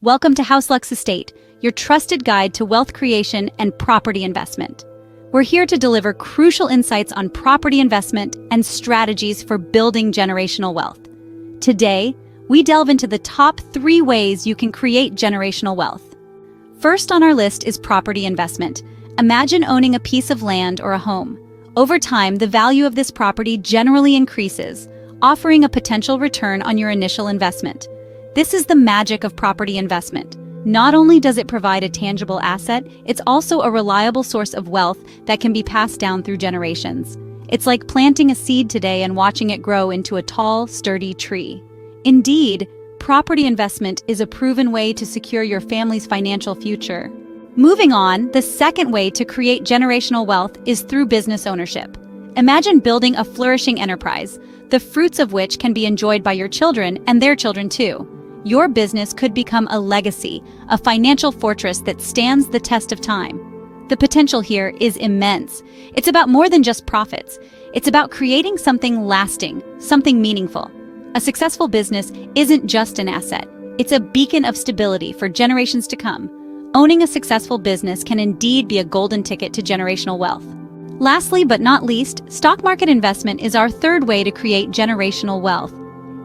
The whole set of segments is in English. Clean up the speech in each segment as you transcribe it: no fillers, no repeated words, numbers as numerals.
Welcome to HouseLux Estate, your trusted guide to wealth creation and property investment. We're here to deliver crucial insights on property investment and strategies for building generational wealth. Today, we delve into the top 3 ways you can create generational wealth. First on our list is property investment. Imagine owning a piece of land or a home. Over time, the value of this property generally increases, offering a potential return on your initial investment. This is the magic of property investment. Not only does it provide a tangible asset, it's also a reliable source of wealth that can be passed down through generations. It's like planting a seed today and watching it grow into a tall, sturdy tree. Indeed, property investment is a proven way to secure your family's financial future. Moving on, the second way to create generational wealth is through business ownership. Imagine building a flourishing enterprise, the fruits of which can be enjoyed by your children and their children too. Your business could become a legacy, a financial fortress that stands the test of time. The potential here is immense. It's about more than just profits. It's about creating something lasting, something meaningful. A successful business isn't just an asset. It's a beacon of stability for generations to come. Owning a successful business can indeed be a golden ticket to generational wealth. Lastly but not least, stock market investment is our third way to create generational wealth.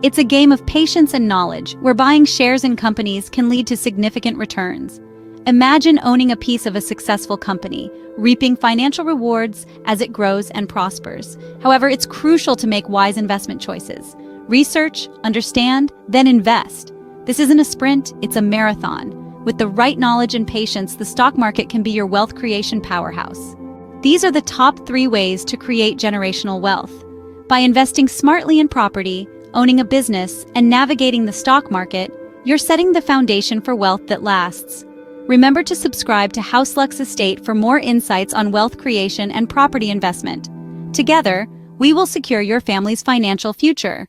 It's a game of patience and knowledge, where buying shares in companies can lead to significant returns. Imagine owning a piece of a successful company, reaping financial rewards as it grows and prospers. However, it's crucial to make wise investment choices. Research, understand, then invest. This isn't a sprint, it's a marathon. With the right knowledge and patience, the stock market can be your wealth creation powerhouse. These are the top 3 ways to create generational wealth. By investing smartly in property, owning a business, and navigating the stock market, you're setting the foundation for wealth that lasts. Remember to subscribe to HouseLux Estate for more insights on wealth creation and property investment. Together, we will secure your family's financial future.